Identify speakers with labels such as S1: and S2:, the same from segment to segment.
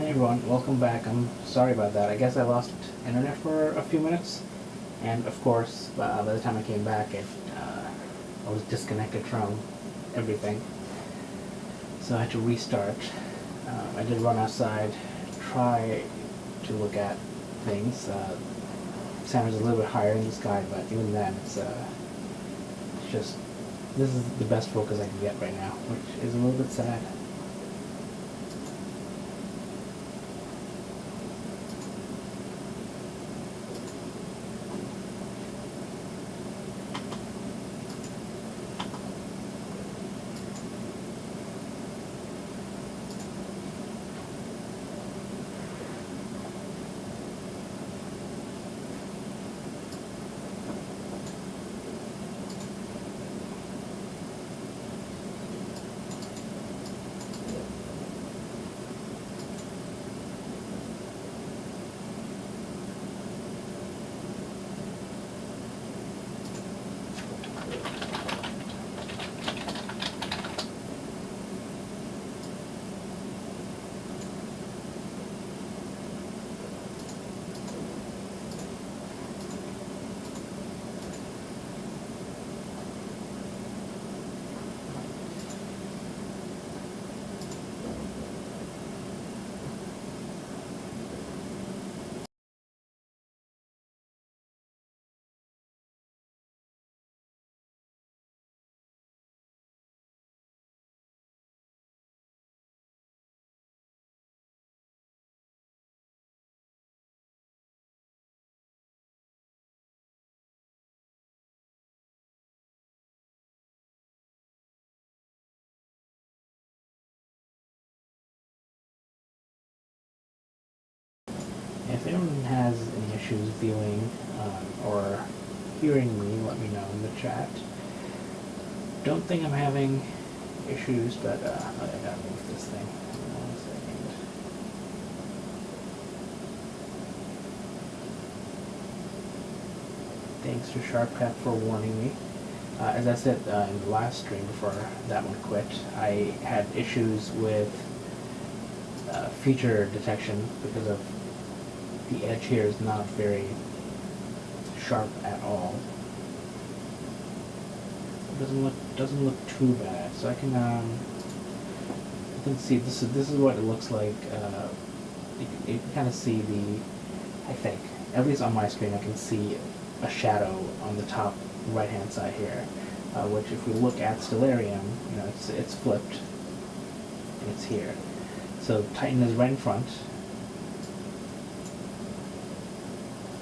S1: Hey everyone, welcome back. I'm sorry about that. I guess I lost internet for a few minutes, and of course, by the time I came back, I was disconnected from everything. So I had to restart. I did run outside, try to look at things. Saturn's a little bit higher in the sky, but even then, it's just, this is the best focus I can get right now, which is a little bit sad. If anyone has any issues viewing or hearing me, let me know in the chat. Don't think I'm having issues, but I gotta move this thing. One second. Thanks to SharpCat for warning me. As I said in the last stream before that one quit, I had issues with feature detection because of the edge here is not very sharp at all. It doesn't look too bad. So I can see this is what it looks like. You can kind of see I think, at least on my screen, I can see a shadow on the top right hand side here, which if we look at Stellarium, it's flipped and it's here. So Titan is right in front.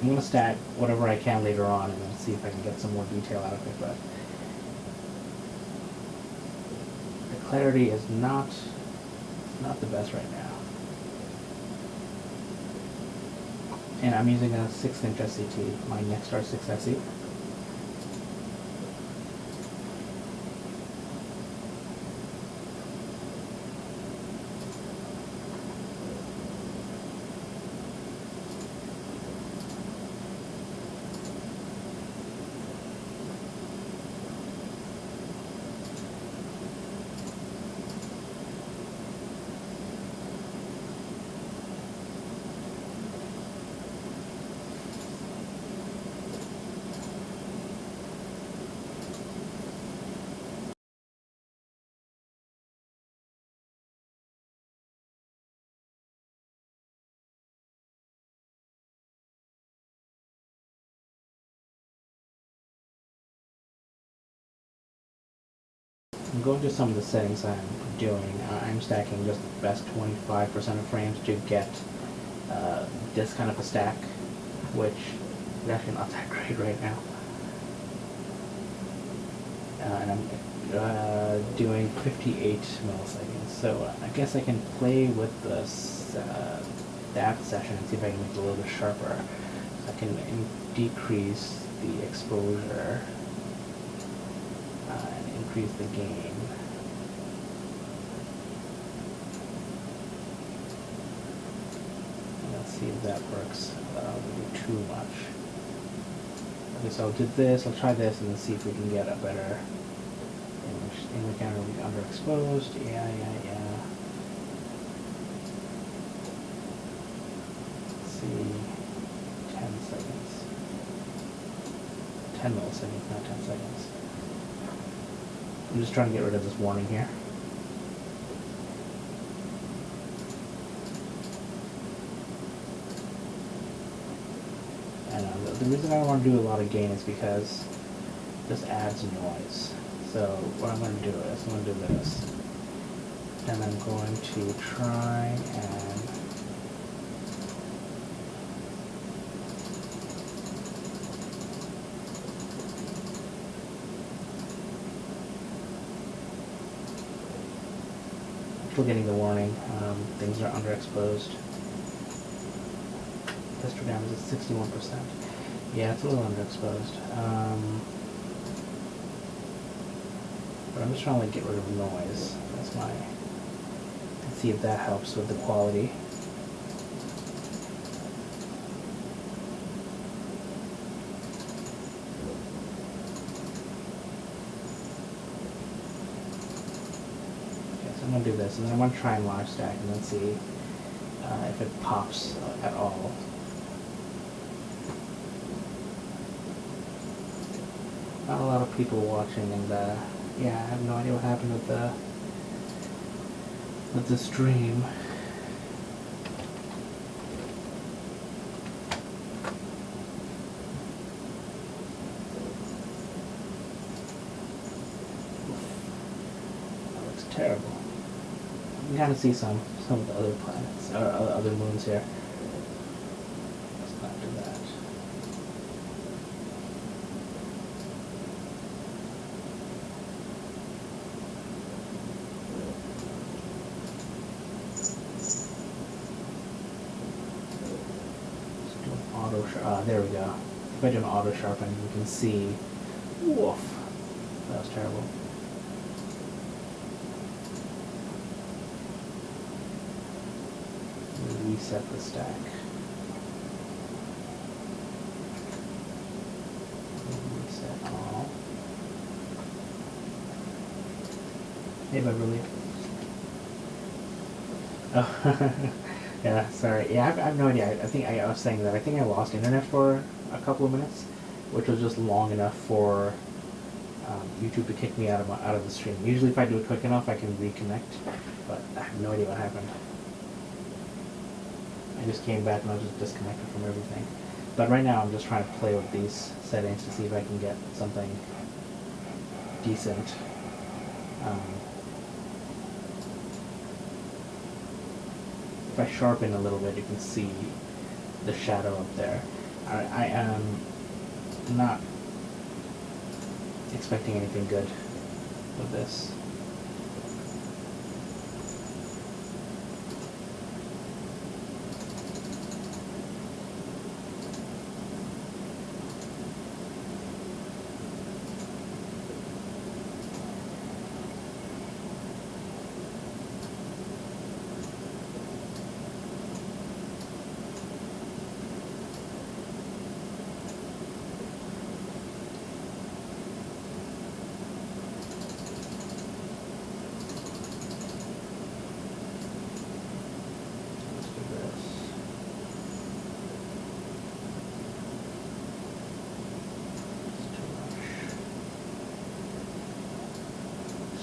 S1: I'm going to stack whatever I can later on and then see if I can get some more detail out of it, but the clarity is not the best right now. And I'm using a 6-inch SCT, my Nexstar 6SE. I'm going to some of the settings I'm doing. I'm stacking just the best 25% of frames to get this kind of a stack, which is actually not that great right now. And I'm doing 58 milliseconds, so I guess I can play with this that session and see if I can make it a little bit sharper. So I can decrease the exposure and increase the gain. And let's see if that works without too much. Okay, so I'll do this, I'll try this, and then see if we can get a better image. Image camera will be underexposed. Yeah. 10 milliseconds, not 10 seconds. I'm just trying to get rid of this warning here. And the reason I don't want to do a lot of gain is because this adds noise. So what I'm going to do is I'm going to do this. And I'm going to try and still getting the warning, things are underexposed. Histogram is at 61%. Yeah, it's a little underexposed. But I'm just trying to like, get rid of noise. That's my... Let's see if that helps with the quality. Okay, so I'm going to do this, and then I'm going to try and live stack and then see if it pops at all. Not a lot of people watching, and yeah, I have no idea what happened with the stream. That looks terrible. You can kind of see some of the other planets, or other moons here. Let's not do that. There we go. If I do an auto sharpen, you can see. Woof. That was terrible. Reset the stack. Reset all. Hey, Beverly. Oh. Yeah, sorry. Yeah, I have no idea. I think I was saying that. I think I lost internet for a couple of minutes, which was just long enough for YouTube to kick me out of the stream. Usually, if I do it quick enough, I can reconnect, but I have no idea what happened. I just came back and I was just disconnected from everything. But right now, I'm just trying to play with these settings to see if I can get something decent. If I sharpen a little bit, you can see the shadow up there. I am not expecting anything good with this.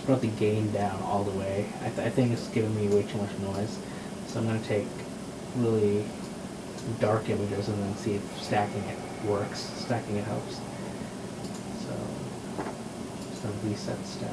S1: Brought the gain down all the way. I think it's giving me way too much noise. So I'm going to take really dark images and then see if stacking it works. Stacking it helps. So just a reset stack.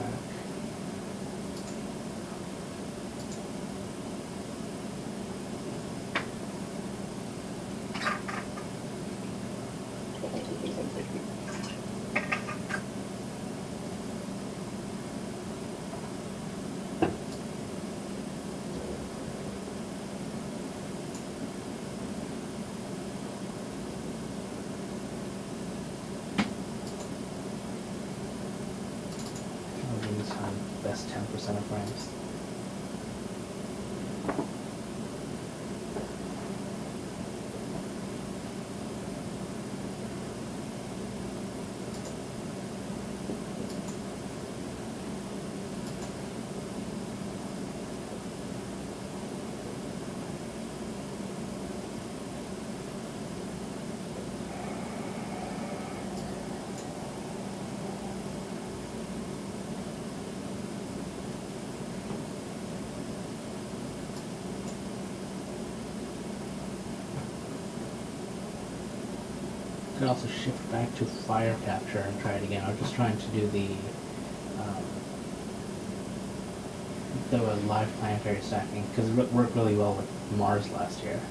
S1: Best 10% of frames. could also shift back to FireCapture and try it again. I was just trying to do um, the live planetary stacking because it worked really well with Mars last year.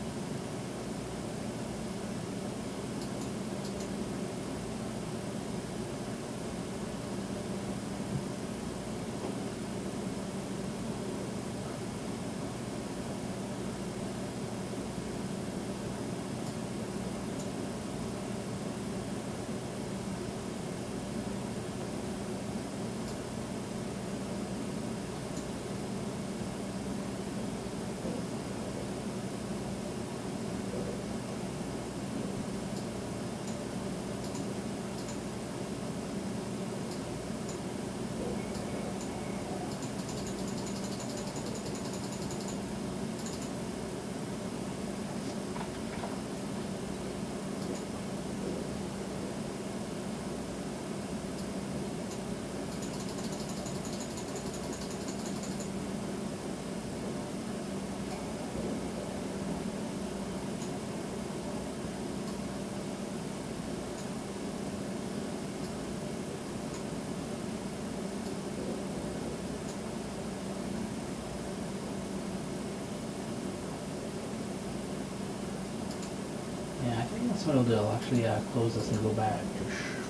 S1: Yeah, I think that's what I'll do. I'll actually close this and go back to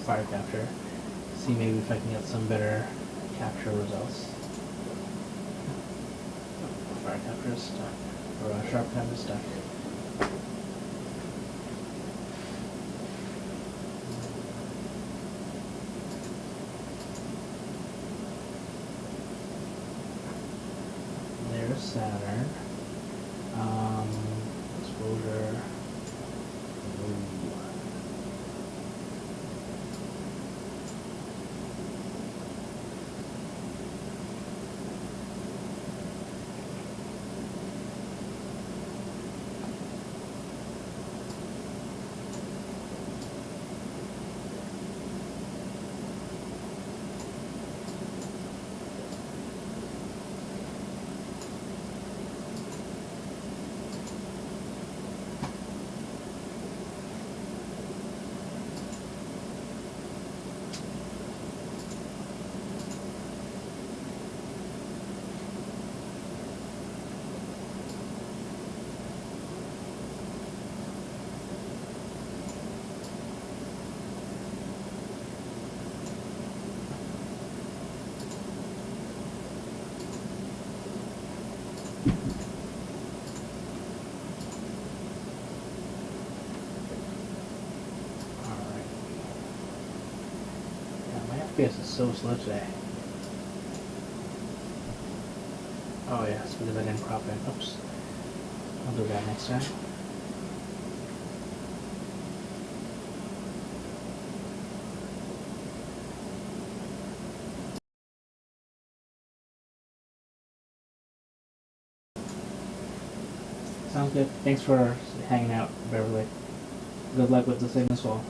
S1: FireCapture. See maybe if I can get some better capture results. FireCapture is stuck. Or SharpCam is stuck. There's Saturn. Exposure. FPS is so slow today. Oh yeah, it's because I didn't crop it. Oops. I'll do that next time. Sounds good. Thanks for hanging out, Beverly. Good luck with the Cygnus Fall.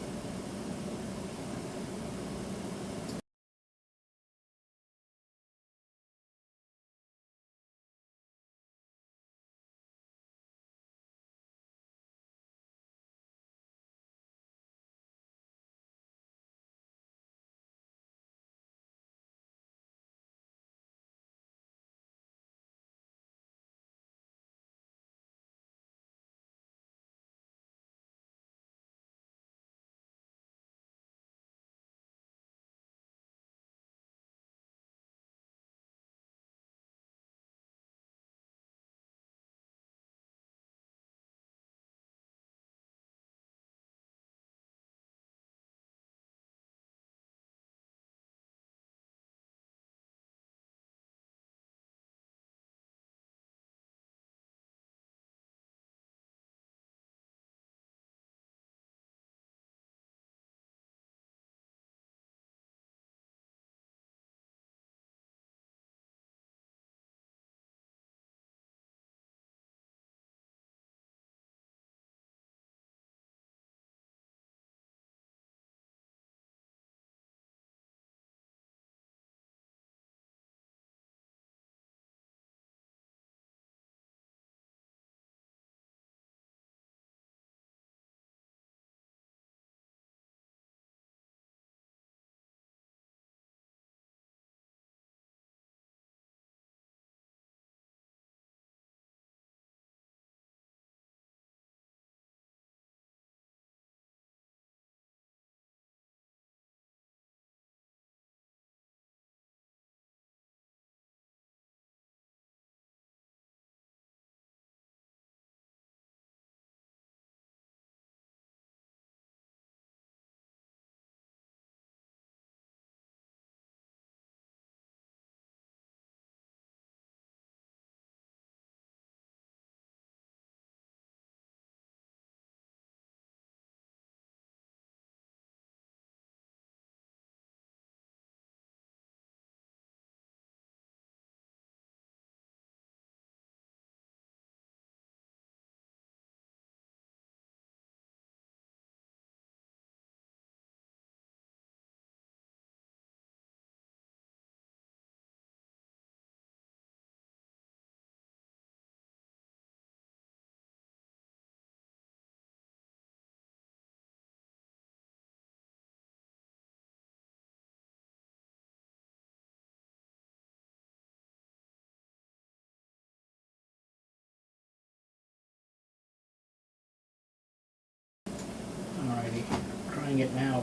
S1: it now.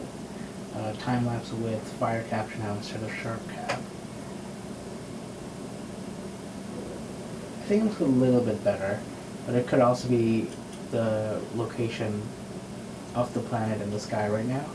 S1: Time lapse with FireCapture now instead of SharpCap. I think it looks a little bit better, but it could also be the location of the planet in the sky right now.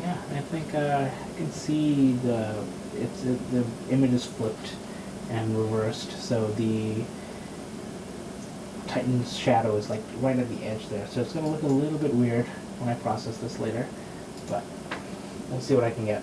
S1: Yeah, I think I can see the image is flipped and reversed, so the Titan's shadow is like right at the edge there. So it's gonna look a little bit weird when I process this later, but we'll see what I can get.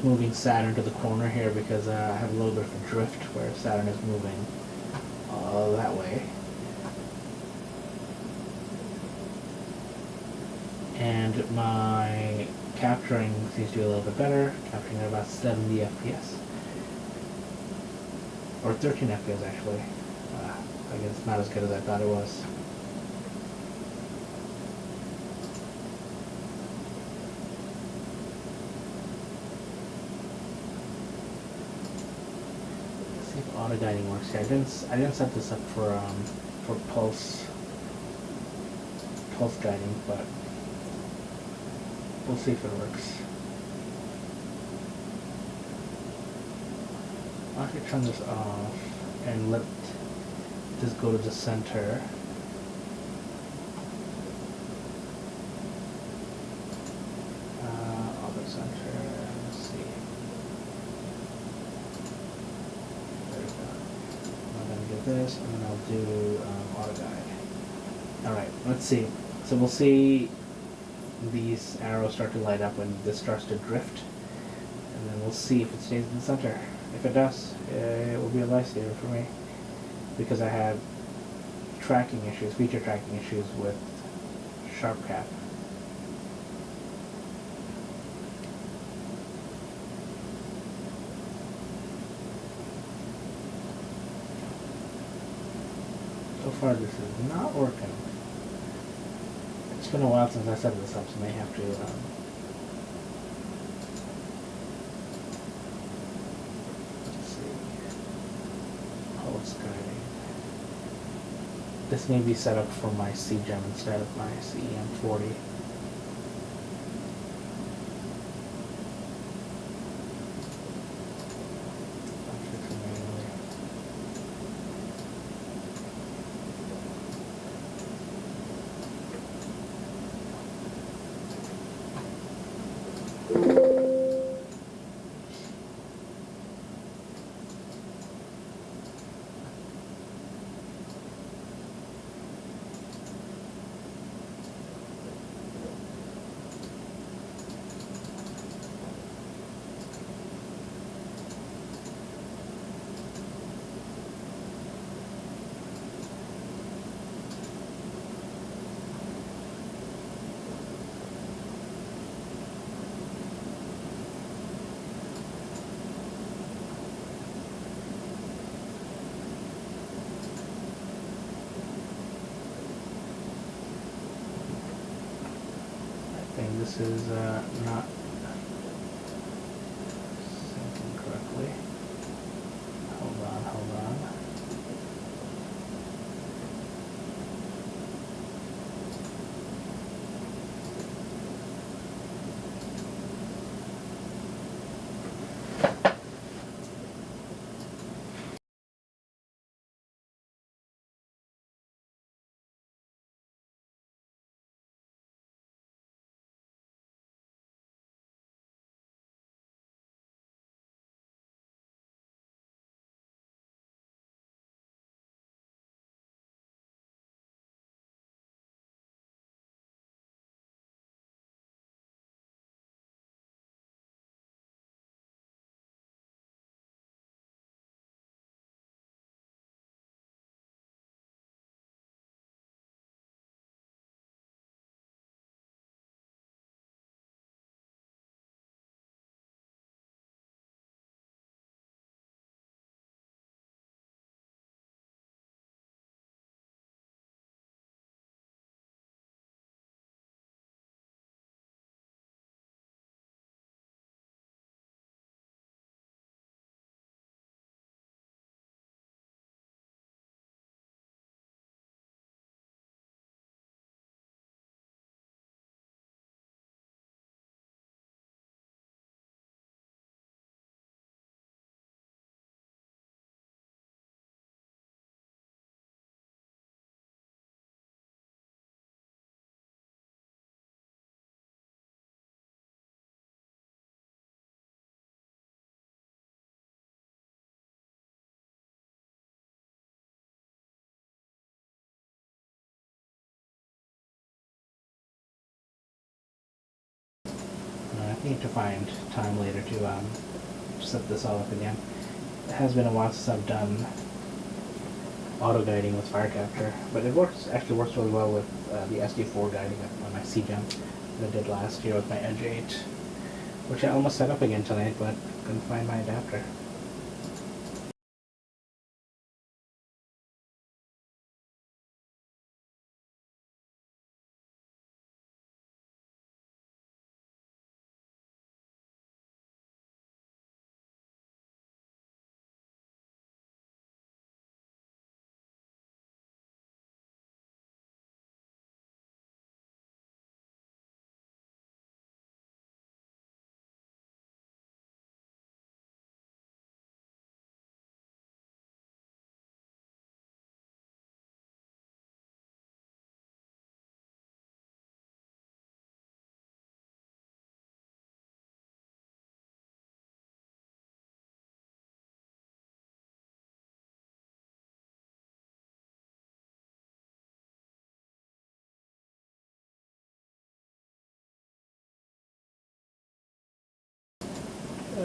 S1: just moving Saturn to the corner here because I have a little bit of a drift where Saturn is moving that way. And my capturing seems to be a little bit better, capturing at about 70 FPS. Or 13 FPS actually. I guess it's not as good as I thought it was. Let's see if auto guiding works here. I didn't set this up for pulse guiding, but we'll see if it works. I'll actually turn this off and let this go to the center. Off the center, let's see. There we go. I'm going to do this, and then I'll do auto guide. Alright, let's see. So we'll see these arrows start to light up when this starts to drift, and then we'll see if it stays in the center. If it does, it will be a lifesaver for me, because I had tracking issues, feature tracking issues with SharpCap. So far this is not working. It's been a while since I set this up, so I may have to this may be set up for my CGEM instead of my CEM40. This is not syncing correctly. Hold on. need to find time later to set this all up again. It has been a while since I've done auto guiding with FireCapture, but it actually works really well with the SD4 guiding on my CGEM that I did last year with my Edge 8, which I almost set up again tonight, but couldn't find my adapter.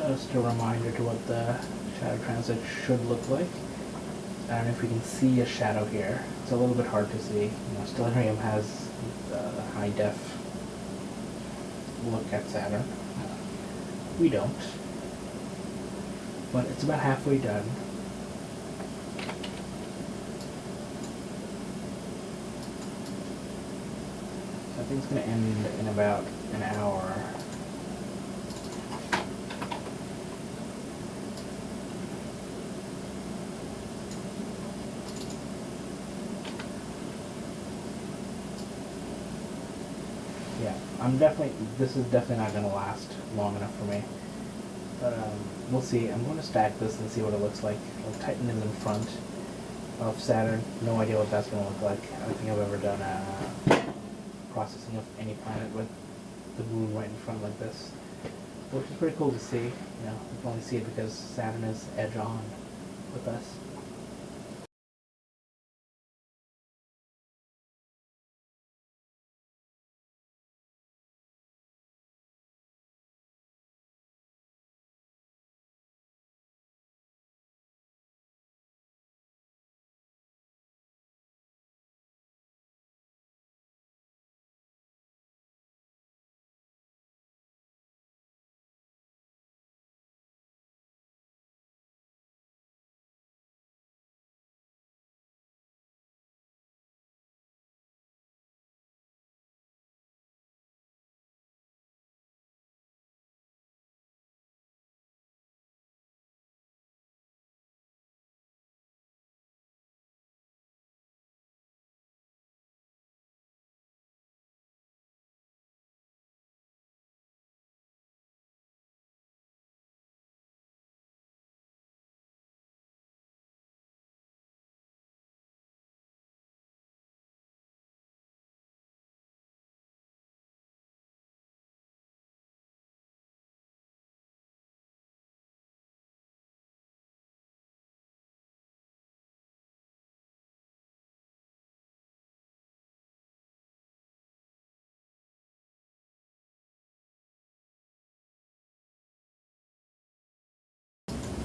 S1: Just a reminder to what the shadow transit should look like. I don't know if you can see a shadow here. It's a little bit hard to see. Stellarium has the high def look at Saturn. We don't. But it's about halfway done. So I think it's going to end in about an hour. Yeah, this is definitely not going to last long enough for me. But we'll see. I'm going to stack this and see what it looks like. Titan is in front of Saturn. No idea what that's going to look like. I don't think I've ever done processing of any planet with the moon right in front like this. Which is pretty cool to see. You can only see it because Saturn is edge on with us.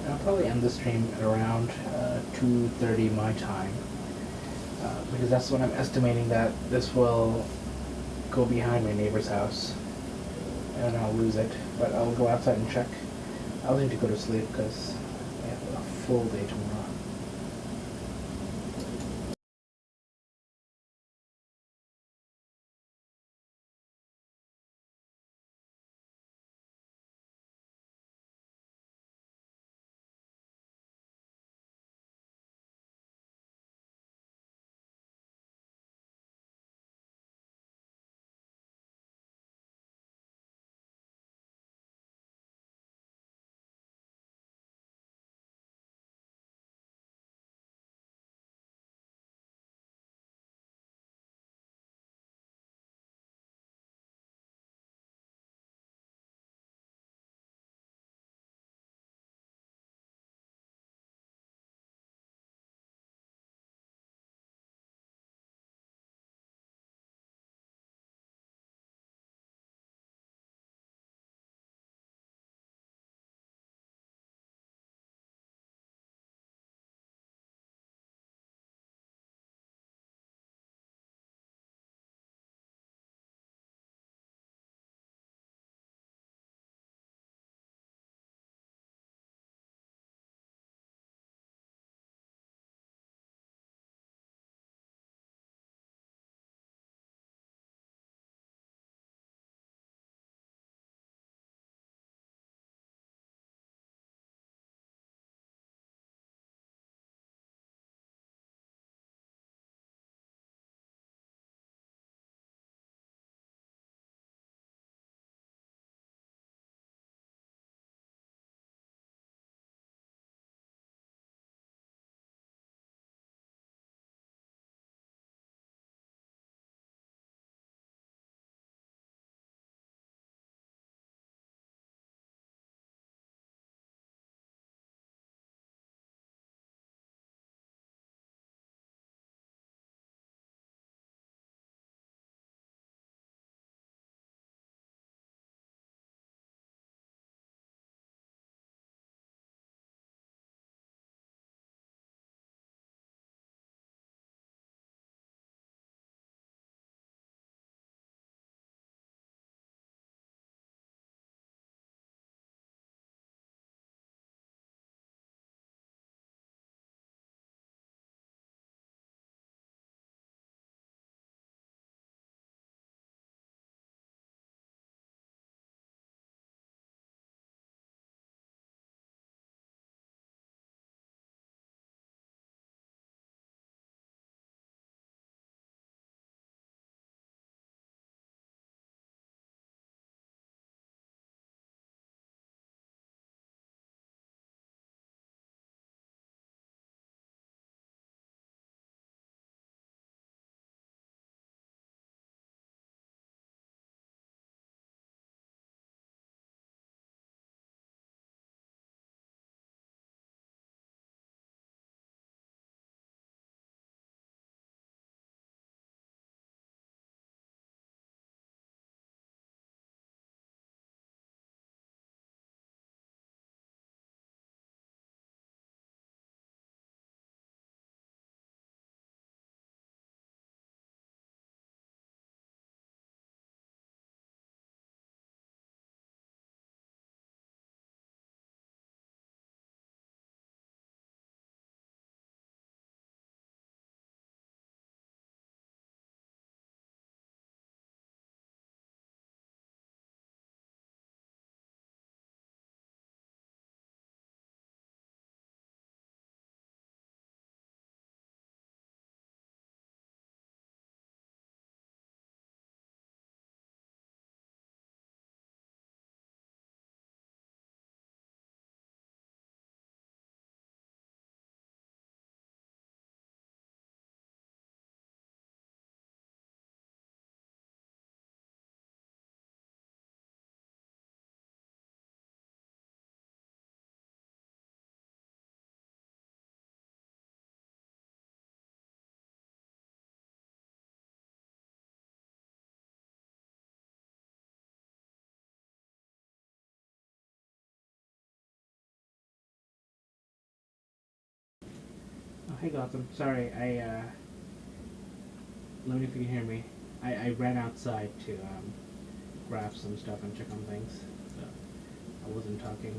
S1: I'll probably end the stream at around 2:30 my time, because that's when I'm estimating that this will go behind my neighbor's house, and I'll lose it. But I'll go outside and check. I'll need to go to sleep because I have a full day tomorrow. hey Gotham. Sorry, let me know if you can hear me. I ran outside to grab some stuff and check on things. So I wasn't talking.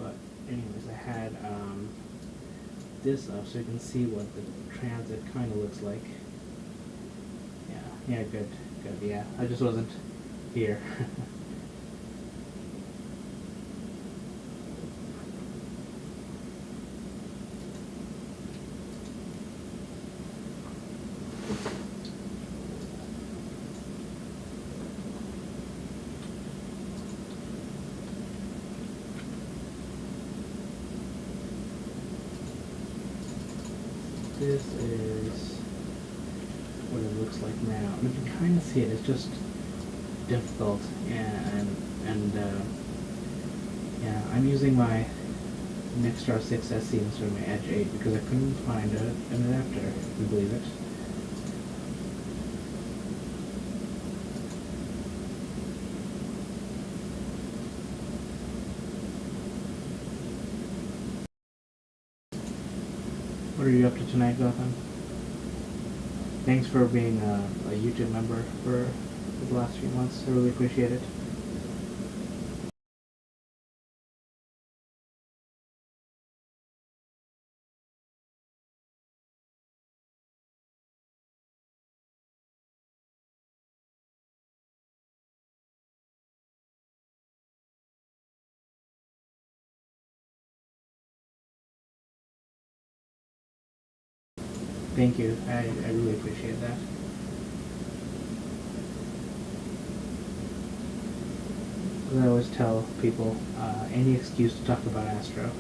S1: But anyways, I had this up so you can see what the transit kind of looks like. Yeah, good. Yeah, I just wasn't here. This is what it looks like now. And you can kind of see it. It's just difficult, and yeah, I'm using my Nexstar 6 SC instead of my Edge 8 because I couldn't find an adapter, if you believe it. What are you up to tonight, Gotham? Thanks for being a YouTube member for the last few months. I really appreciate it. Thank you. I really appreciate that. As I always tell people, any excuse to talk about Astro.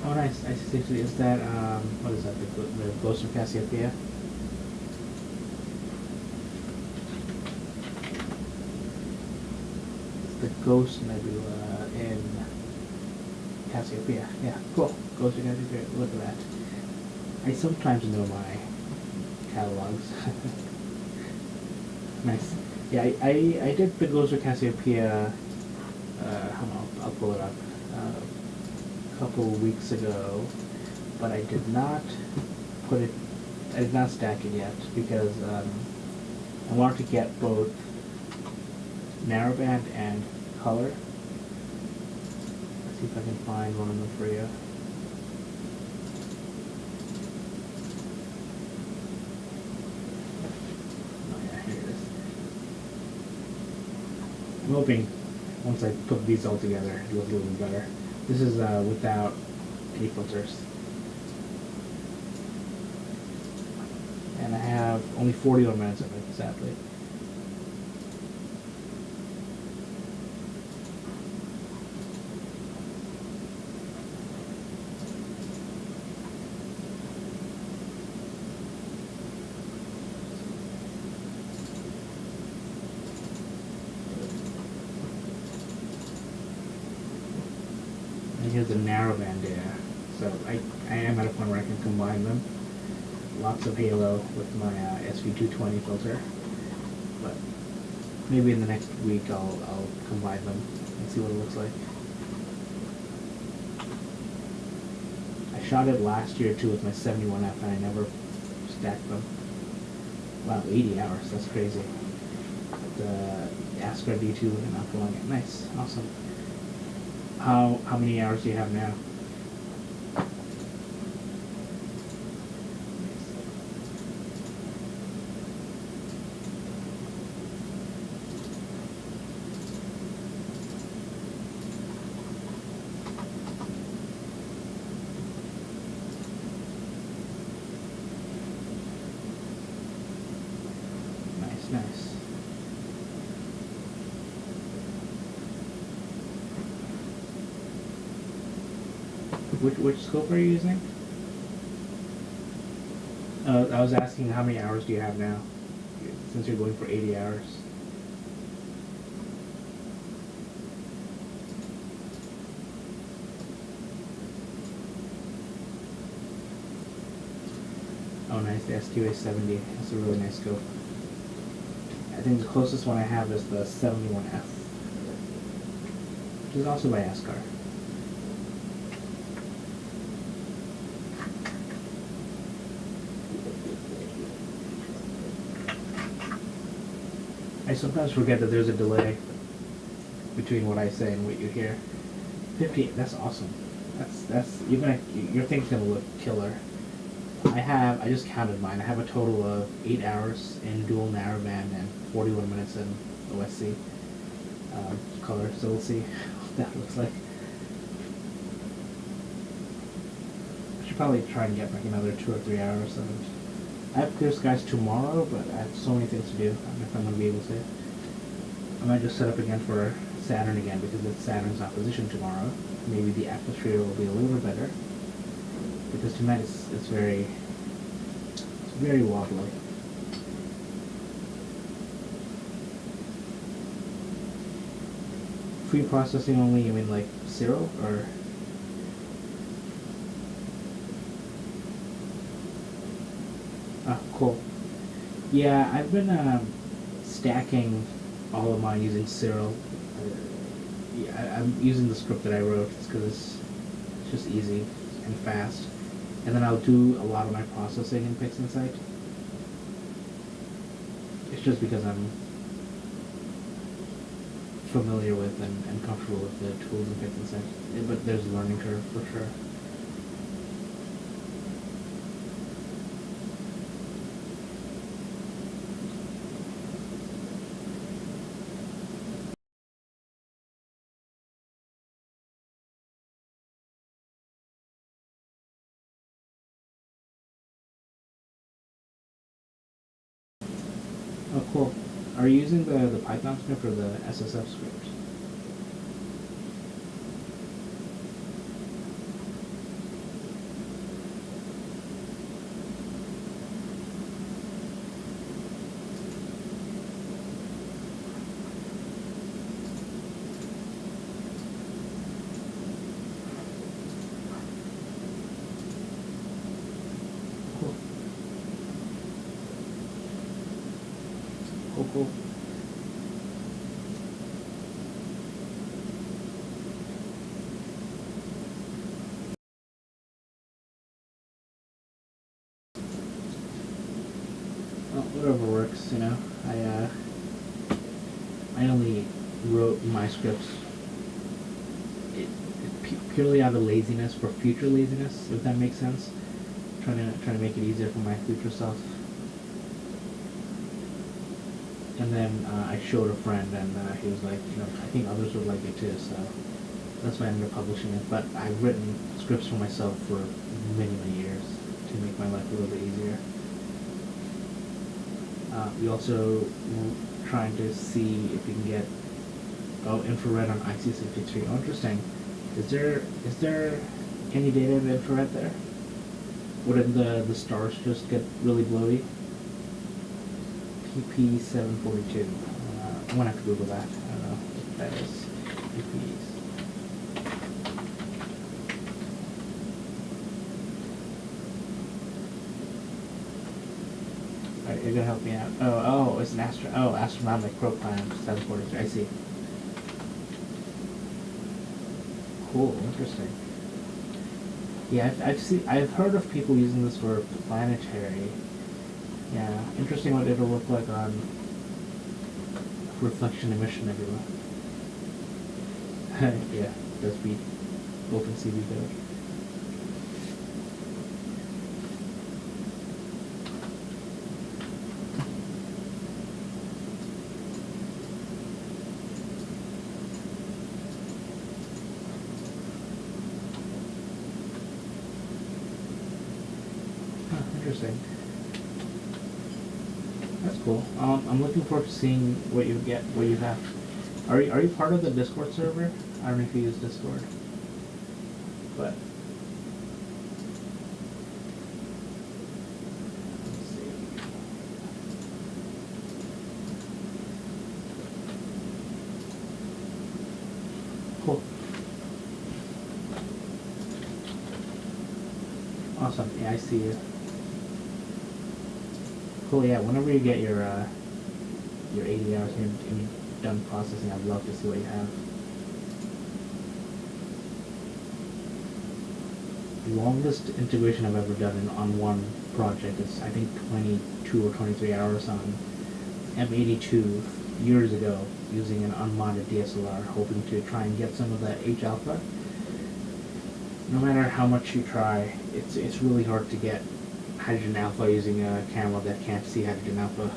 S1: Oh, nice. I see. Is that, what is that, the Ghost of Cassiopeia? It's the Ghost Nebula in Cassiopeia. Yeah, cool. Ghost of Cassiopeia. Look at that. I sometimes know my catalogs. Nice. Yeah, I did the Ghost of Cassiopeia, hold on, I'll pull it up, a couple weeks ago, but I did not stack it yet because I wanted to get both narrowband and color. Let's see if I can find one of them for you. I'm hoping once I put these all together, it looks a little bit better. This is without any filters. And I have only 41 minutes of it, sadly. Here's the narrowband data. So I am at a point where I can combine them. Lots of halo with my SV220 filter, but maybe in the next week I'll combine them and see what it looks like. I shot it last year too with my 71F and I never stacked them. Wow, 80 hours, that's crazy. The Astra D2 and not pulling it. Nice, awesome. How many hours do you have now? Nice. Which scope are you using? I was asking how many hours do you have now, since you're going for 80 hours. Oh, nice. The SQA70. That's a really nice scope. I think the closest one I have is the 71F, which is also by Ascar. I sometimes forget that there's a delay between what I say and what you hear. 58, that's awesome. That's your thing's gonna look killer. I just counted mine. I have a total of 8 hours in dual narrowband and 41 minutes in OSC color. So we'll see what that looks like. I should probably try and get like another 2 or 3 hours. And I have clear skies tomorrow, but I have so many things to do. I don't know if I'm gonna be able to. I might just set up again for Saturn again because it's Saturn's opposition tomorrow. Maybe the atmosphere will be a little bit better. Because tonight it's very wobbly. Free processing only, you mean like Cyril or? Ah, cool. Yeah, I've been stacking all of mine using Cyril. Yeah, I'm using the script that I wrote because it's just easy and fast. And then I'll do a lot of my processing in PixInsight. It's just because I'm familiar with and comfortable with the tools in PixInsight. But there's a learning curve for sure. Oh, cool. Are you using the Python script or the SSF script? Cool. Cool. Well, whatever works, you know. I only wrote my scripts purely out of laziness for future laziness, if that makes sense. Trying to make it easier for my future self. And then I showed a friend, and he was like, you know, I think others would like it too, so that's why I ended up publishing it. But I've written scripts for myself for many, many years to make my life a little bit easier. We also trying to see if we can get infrared on IC63. Oh, interesting. Is there any data of infrared there? Wouldn't the stars just get really blowy? PP742. I'm gonna have to Google that. I don't know if that is PPs. Alright, you're gonna help me out. Oh, it's an astronomic probe time 743. I see. Cool, interesting. Yeah, I've heard of people using this for planetary. Yeah, interesting what it'll look like on reflection emission everywhere. Yeah, does beat OpenCV code. Interesting. That's cool. I'm looking forward to seeing what you have. Are you part of the Discord server? I don't know if you use Discord, but let's see. Cool. Awesome. Yeah, I see you. Cool. Yeah. Whenever you get your 80 hours and you're done processing, I'd love to see what you have. The longest integration I've ever done on one project is I think 22 or 23 hours on M82 years ago using an unmodded DSLR, hoping to try and get some of that H alpha. No matter how much you try, it's really hard to get hydrogen alpha using a camera that can't see hydrogen alpha.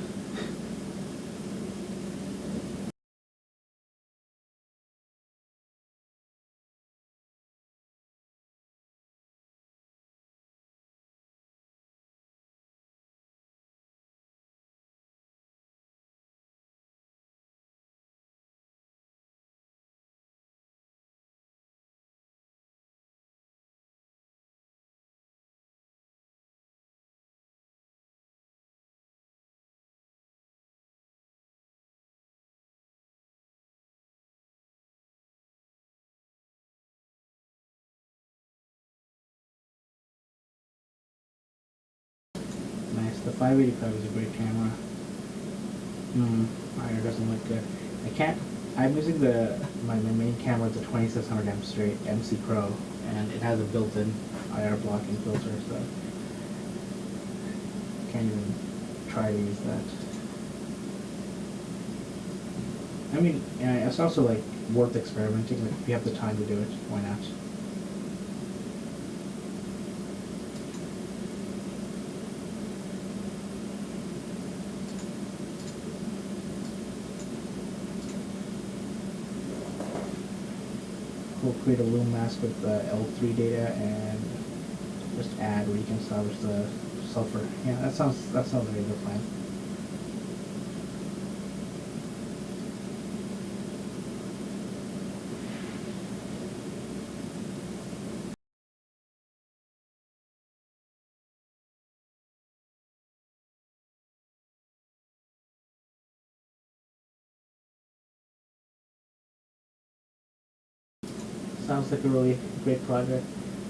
S1: Nice. The 585 is a great camera. Fire doesn't look good. I can't. I'm using my main camera. It's a 2600 M straight MC Pro, and it has a built-in IR blocking filter, so can't even try to use that. I mean, it's also like worth experimenting. Like if you have the time to do it, why not? We'll create a loom mask with the L3 data and just add where you can salvage the sulfur. Yeah, that sounds like a good plan. Sounds like a really great project.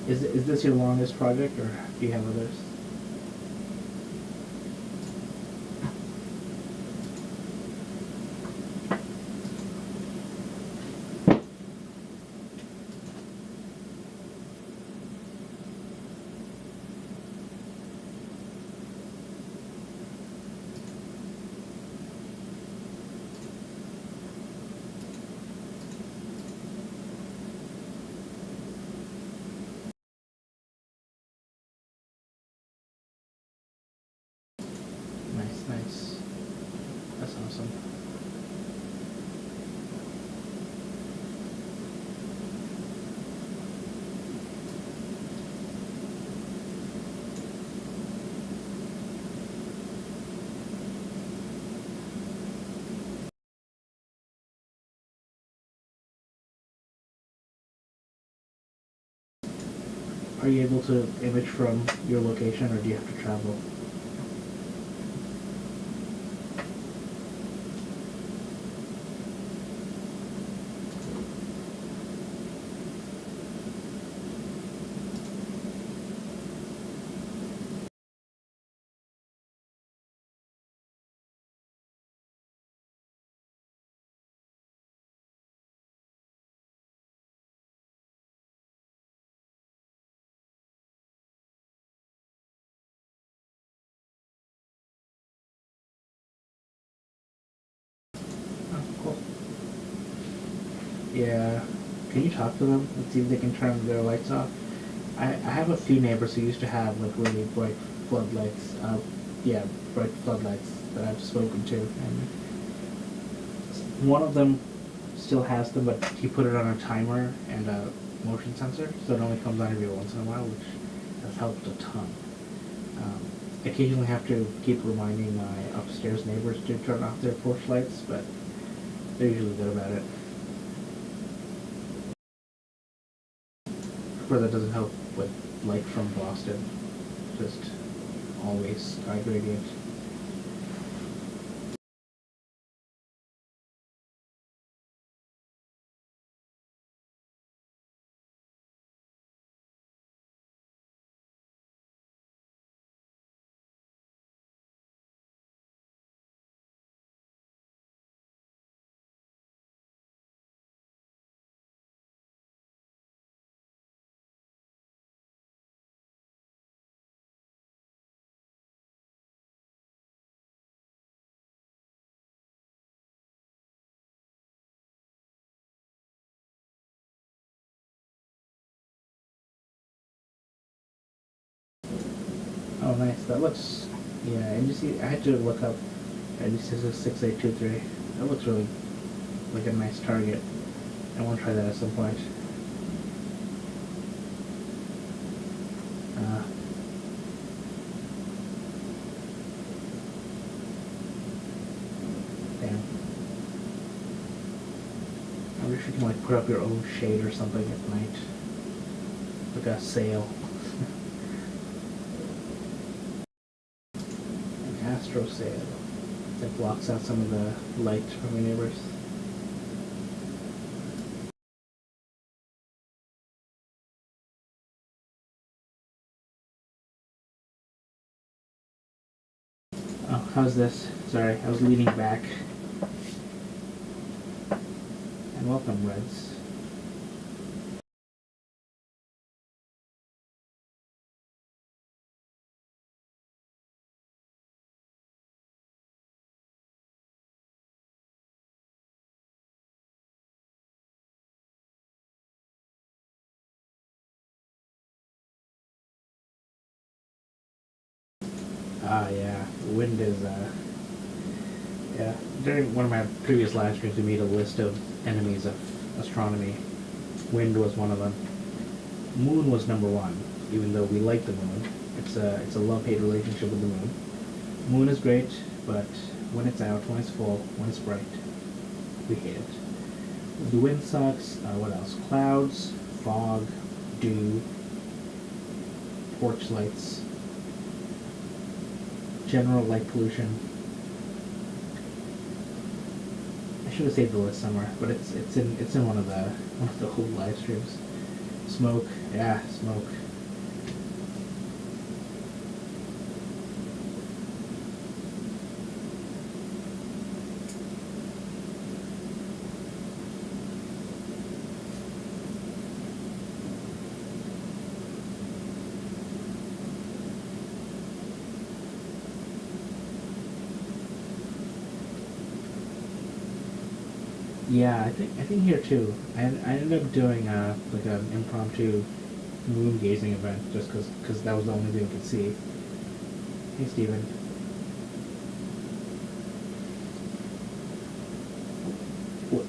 S1: Is this your longest project, or do you have others? Nice. That's awesome. Are you able to image from your location, or do you have to travel? Oh, cool. Yeah. Can you talk to them and see if they can turn their lights off? I have a few neighbors who used to have like really bright floodlights. Yeah, bright floodlights that I've spoken to, and one of them still has them, but he put it on a timer and a motion sensor, so it only comes on every once in a while, which has helped a ton. Occasionally have to keep reminding my upstairs neighbors to turn off their porch lights, but they're usually good about it. But that doesn't help with light from Boston. Just always sky gradient. Oh, nice. That looks, yeah, and you see, I had to look up NGC6823. That looks really like a nice target. I want to try that at some point. Damn. I wonder if you can like put up your own shade or something at night. Like a sail. An astro sail that blocks out some of the light from your neighbors. Oh, how's this? Sorry, I was leaning back. And welcome, Reds. Ah, yeah. Wind is, yeah. During one of my previous live streams, we made a list of enemies of astronomy. Wind was one of them. Moon was number one, even though we like the moon. It's a love-hate relationship with the moon. Moon is great, but when it's out, when it's full, when it's bright, we hate it. The wind sucks. What else? Clouds, fog, dew, porch lights, general light pollution. I should have saved the list somewhere, but it's in one of the old live streams. Smoke, yeah, smoke. Yeah, I think here too. I ended up doing like an impromptu moon gazing event just because that was the only thing we could see. Hey, Steven.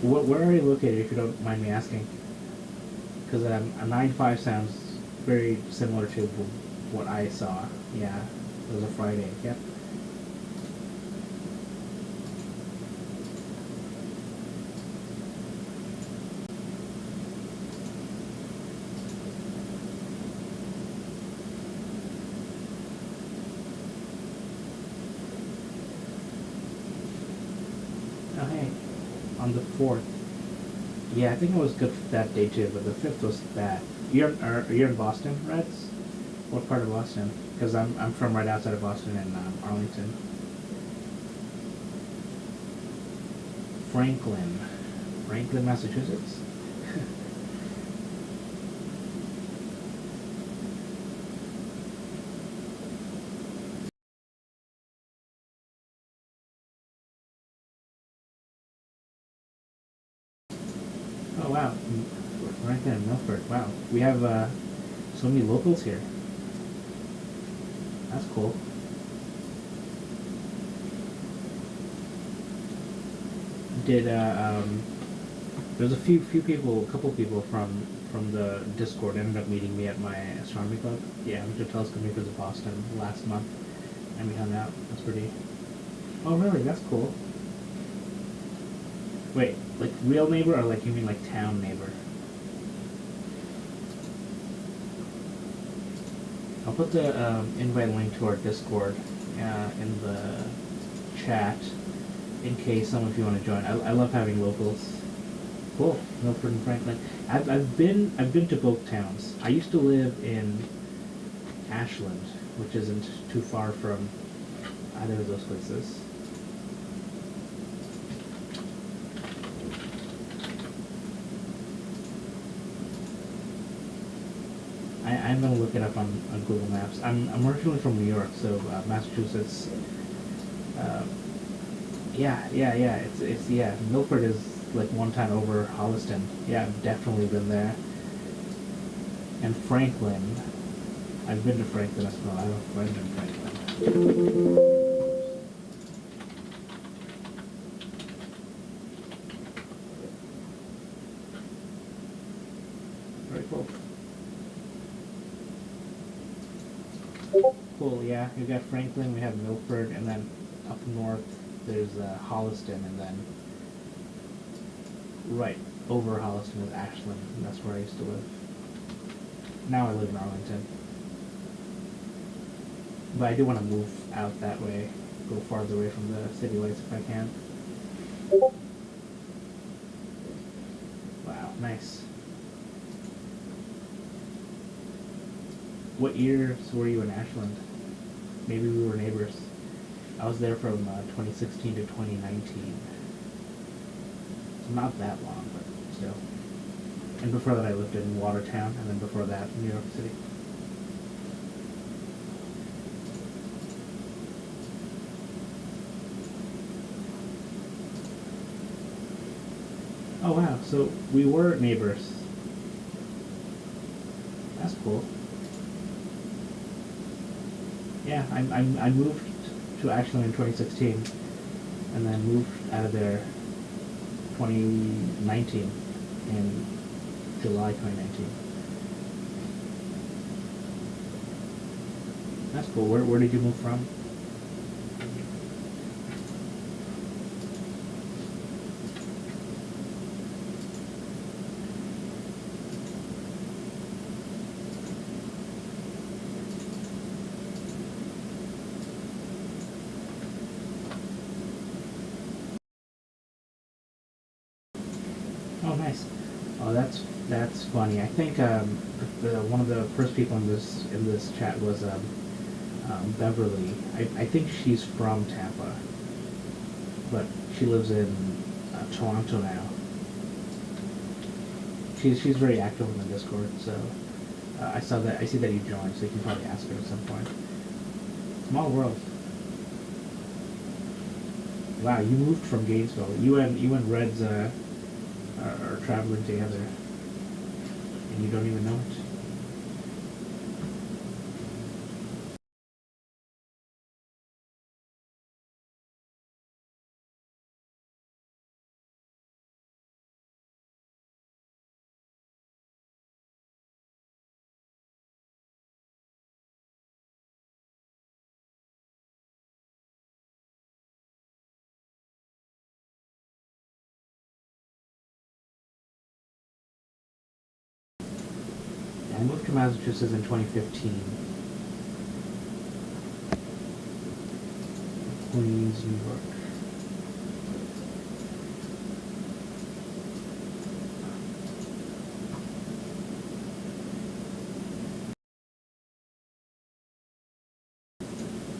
S1: Where are you located, if you don't mind me asking? Because a 9-5 sounds very similar to what I saw. Yeah, it was a Friday. Yep. Oh, hey. On the 4th. Yeah, I think it was good that day too, but the 5th was bad. You're in Boston, Reds? What part of Boston? Because I'm from right outside of Boston in Arlington. Franklin, Massachusetts? Oh wow, Franklin and Milford. Wow, we have so many locals here. That's cool. Did there's a few people, a couple people from the Discord ended up meeting me at my astronomy club. Yeah, I went to Telescope Makers of Boston last month, and we hung out. That's pretty. Oh really? That's cool. Wait, like real neighbor or like you mean like town neighbor? I'll put the invite link to our Discord in the chat in case some of you want to join. I love having locals. Cool, Milford and Franklin. I've been to both towns. I used to live in Ashland, which isn't too far from either of those places. I'm gonna look it up on Google Maps. I'm originally from New York, so Massachusetts. Yeah. It's Milford is like one time over Holliston. Yeah, I've definitely been there. And Franklin, I've been to Franklin as well. I have a friend in Franklin. Very cool. Cool, yeah. We've got Franklin, we have Milford, and then up north there's Holliston, and then right over Holliston is Ashland, and that's where I used to live. Now I live in Arlington. But I do want to move out that way, go farther away from the city lights if I can. Wow, nice. What years were you in Ashland? Maybe we were neighbors. I was there from 2016 to 2019. So not that long, but still. And before that I lived in Watertown, and then before that, New York City. Oh wow, so we were neighbors. That's cool. Yeah, I moved to Ashland in 2016, and then moved out of there 2019, in July 2019. That's cool. Where did you move from? Oh, nice. Oh, that's funny. I think one of the first people in this chat was Beverly. I think she's from Tampa, but she lives in Toronto now. She's very active in the Discord, so I see that you joined, so you can probably ask her at some point. Small world. Wow, you moved from Gainesville. You and Reds are traveling together, and you don't even know it. I moved to Massachusetts in 2015. Queens, New York.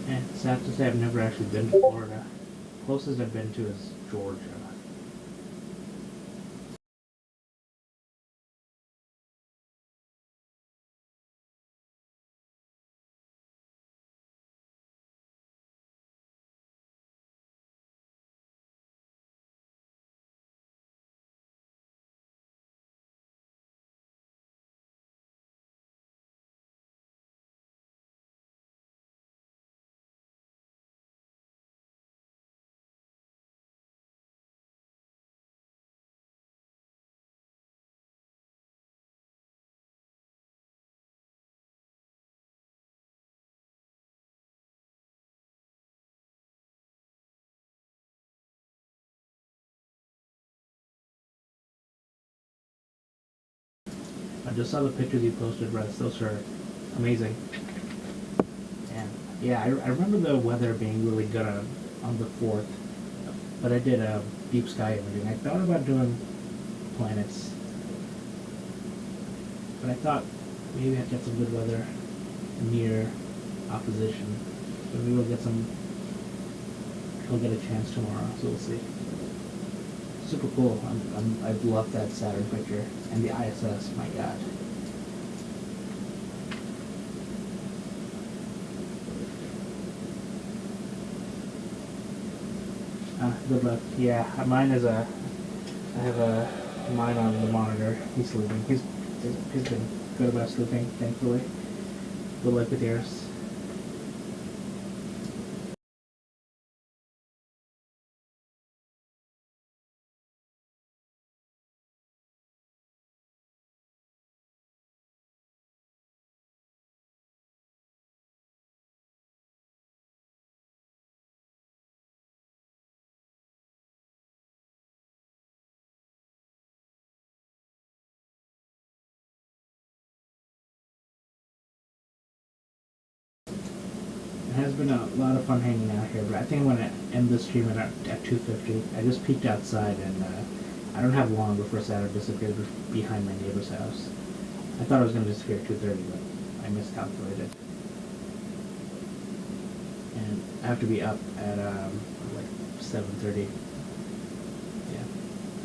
S1: And sad to say, I've never actually been to Florida. Closest I've been to is Georgia. I just saw the pictures you posted, Russ. Those are amazing. And yeah, I remember the weather being really good on the 4th, but I did deep sky imaging. I thought about doing planets, but I thought maybe I'd get some good weather near opposition. So maybe we'll get a chance tomorrow, so we'll see. Super cool. I love that Saturn picture. And the ISS, my god. Good luck. Yeah, mine is I have mine on the monitor. He's sleeping. He's been good about sleeping, thankfully. Good luck with yours. It has been a lot of fun hanging out here, but I think I'm going to end this stream at 2:50. I just peeked outside, and I don't have long before Saturn disappeared behind my neighbor's house. I thought it was going to disappear at 2:30, but I miscalculated. And I have to be up at like 7:30. Yeah.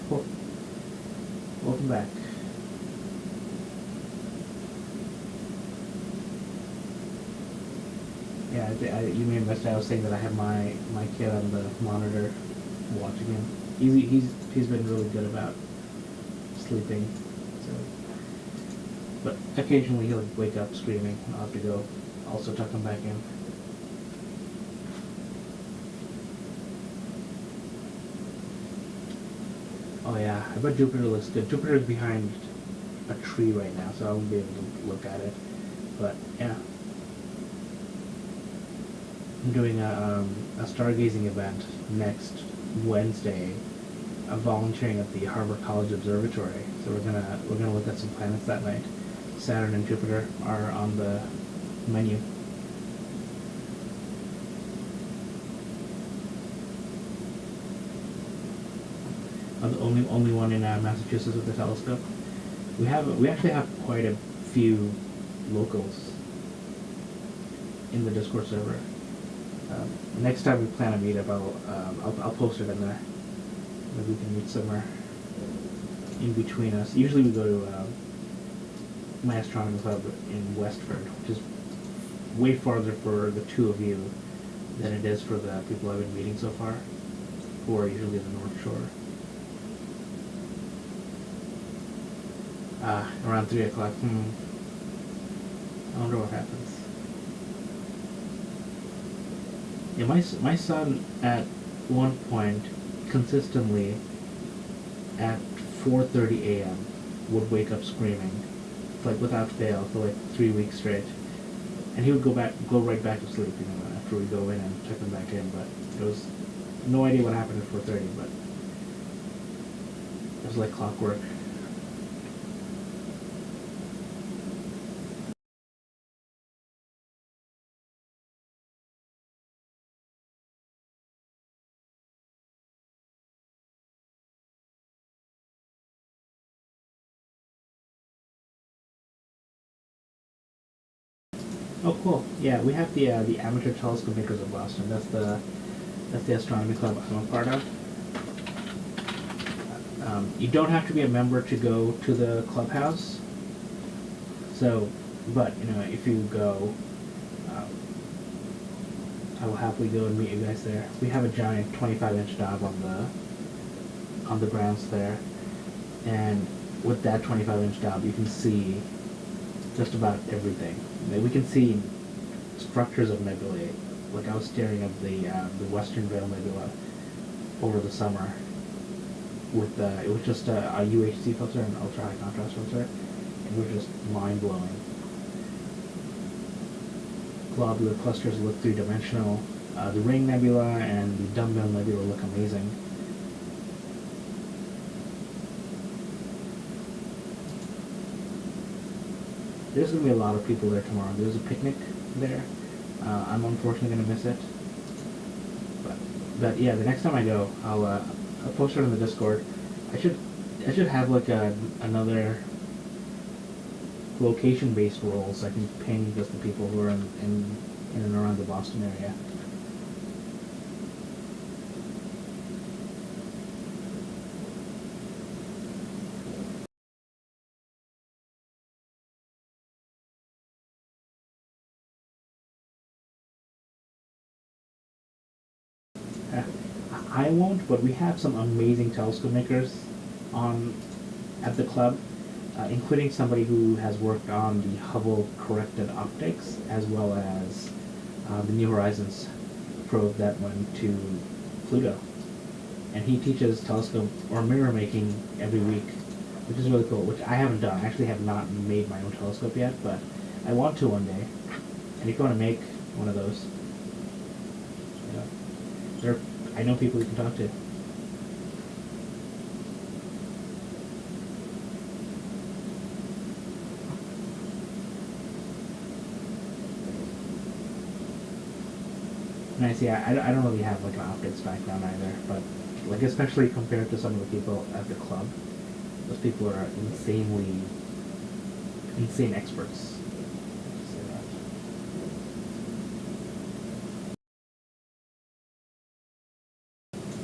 S1: Cool. Welcome back. Yeah, you may have missed. I was saying that I have my kid on the monitor watching him. He's been really good about sleeping. So, but occasionally he'll wake up screaming. I'll have to go also tuck him back in. Oh yeah, I bet Jupiter looks good. Jupiter's behind a tree right now, so I won't be able to look at it. But yeah. I'm doing a stargazing event next Wednesday. I'm volunteering at the Harvard College Observatory, so we're gonna look at some planets that night. Saturn and Jupiter are on the menu. I'm the only one in Massachusetts with a telescope. We actually have quite a few locals in the Discord server. Next time we plan a meetup, I'll post it in there. Maybe we can meet somewhere in between us. Usually we go to my Astronomy club in Westford, which is way farther for the two of you than it is for the people I've been meeting so far, who are usually in the North Shore. Around 3 o'clock. I wonder what happens. Yeah, my son at one point consistently at 4:30 a.m. would wake up screaming, like without fail, for like 3 weeks straight, and he would go right back to sleep, after we go in and check him back in. But it was no idea what happened at 4:30, but it was like clockwork. Oh, cool. Yeah, we have the amateur telescope makers of Boston. That's the astronomy club I'm a part of. You don't have to be a member to go to the clubhouse. So, but if you go, I will happily go and meet you guys there. We have a giant 25-inch knob on the grounds there, and with that 25-inch knob, you can see just about everything. We can see structures of nebulae. Like I was staring at the Western Veil Nebula over the summer with it was just a UHC filter, an ultra high contrast filter, and it was just mind blowing. Globular clusters look three-dimensional. The Ring Nebula and the Dumbbell Nebula look amazing. There's going to be a lot of people there tomorrow. There's a picnic there. I'm unfortunately going to miss it. But yeah, the next time I go, I'll post it on the Discord. I should have like another location-based role, so I can ping just the people who are in and around the Boston area. I won't, but we have some amazing telescope makers at the club. including somebody who has worked on the Hubble corrected optics as well as the New Horizons probe that went to Pluto. And he teaches telescope or mirror making every week, which is really cool, which I haven't done. I actually have not made my own telescope yet, but I want to one day. And if you want to make one of those, I know people you can talk to. Nice, yeah, I don't really have like an optics background either, but like especially compared to some of the people at the club, those people are insane experts.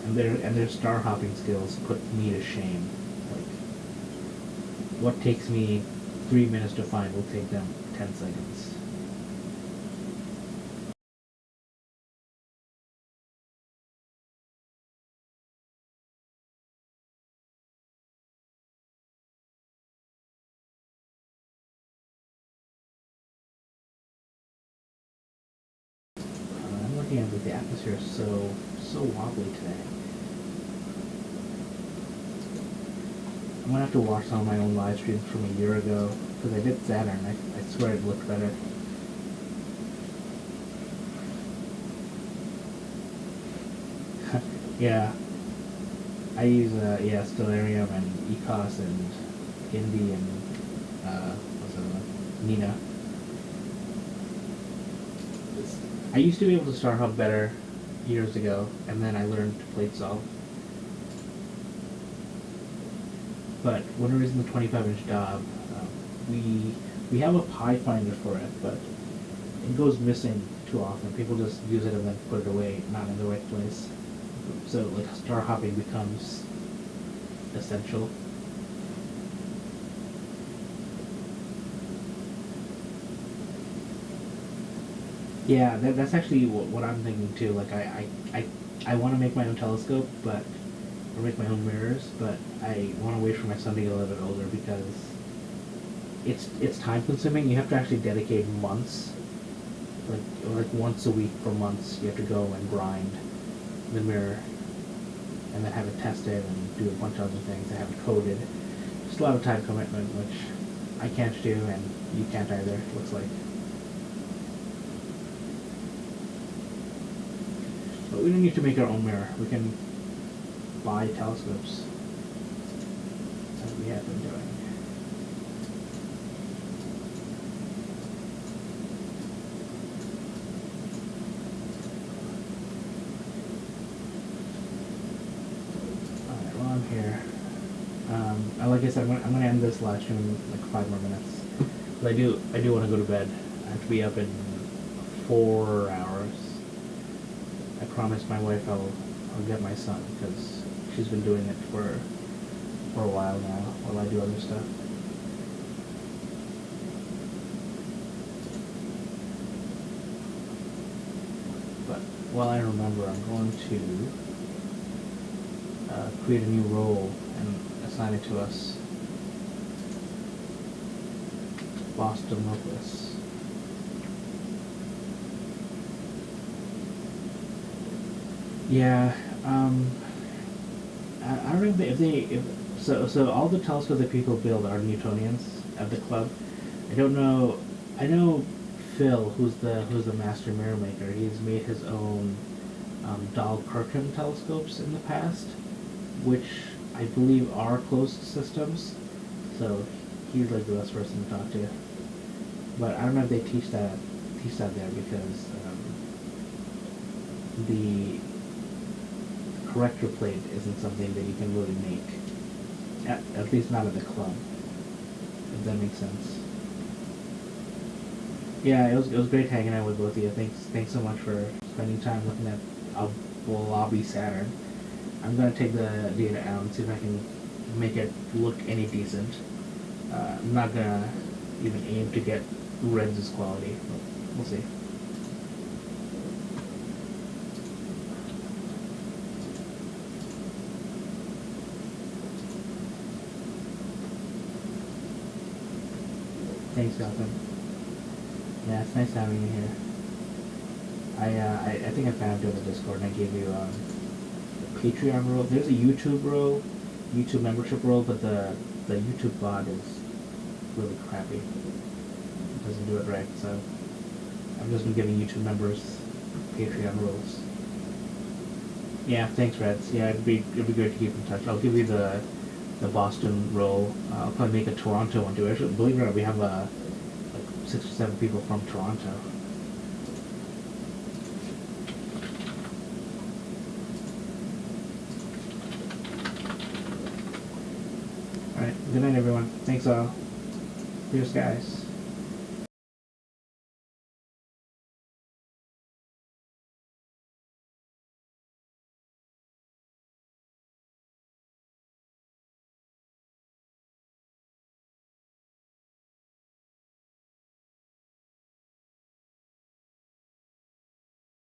S1: And their star hopping skills put me to shame. Like, what takes me 3 minutes to find will take them 10 seconds. I'm looking at the atmosphere is so wobbly today. I'm gonna have to watch some of my own live streams from a year ago because I did Saturn. I swear it looked better. Yeah, I use Stellarium and ECOS and Indy and what's the other one? Nina. I used to be able to star hub better years ago, and then I learned to plate solve. But when we're using the 25-inch Dob, we have a pi finder for it, but it goes missing too often. People just use it and then put it away, not in the right place. So like star hopping becomes essential. Yeah, that's actually what I'm thinking too. Like I want to make my own telescope, or make my own mirrors, but I want to wait for my son to get a little bit older because it's time consuming. You have to actually dedicate months, like once a week for months. You have to go and grind the mirror, and then have it tested and do a bunch of other things and have it coded. Just a lot of time commitment, which I can't do, and you can't either. It looks like. But we don't need to make our own mirror. We can buy telescopes, as we have been doing. Alright, while I'm here, like I said, I'm gonna end this live stream in like 5 more minutes. But I do want to go to bed. I have to be up in 4 hours. I promised my wife I'll get my son because she's been doing it for a while now while I do other stuff. But while I remember, I'm going to create a new role and assign it to us. Boston Locus. Yeah, I don't know if so all the telescopes that people build are Newtonians at the club. I don't know. I know Phil, who's the master mirror maker. He's made his own Dahl-Kirkham telescopes in the past, which I believe are closed systems. So he's like the best person to talk to. But I don't know if they teach that there because the corrector plate isn't something that you can really make. At least not at the club. If that makes sense. Yeah, it was great hanging out with both of you. Thanks so much for spending time looking at a blobby Saturn. I'm gonna take the data out and see if I can make it look any decent. I'm not gonna even aim to get Reds' quality, but we'll see. Thanks, Malcolm. Yeah, it's nice having you here. I think I found you on the Discord and I gave you the Patreon role. There's a YouTube role, YouTube membership role, but the YouTube bot is really crappy. It doesn't do it right, so I've just been giving YouTube members Patreon roles. Yeah, thanks, Reds. Yeah, it'd be great to keep in touch. I'll give you the Boston role. I'll probably make a Toronto one too. Actually, believe it or not, we have like 6 or 7 people from Toronto. Alright, good night everyone. Thanks all. Cheers guys.